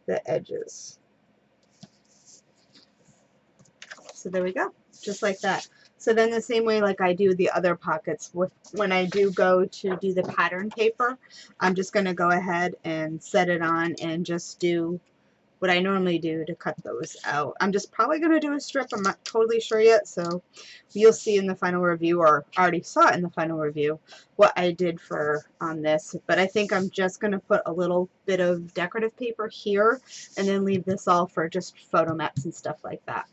the edges. So there we go, just like that. So then the same way like I do the other pockets, when I do go to do the pattern paper, I'm just going to go ahead and set it on and just do what I normally do to cut those out. I'm just probably going to do a strip. I'm not totally sure yet, so you'll see in the final review, or already saw it in the final review, what I did for on this. But I think I'm just going to put a little bit of decorative paper here and then leave this all for just photo maps and stuff like that.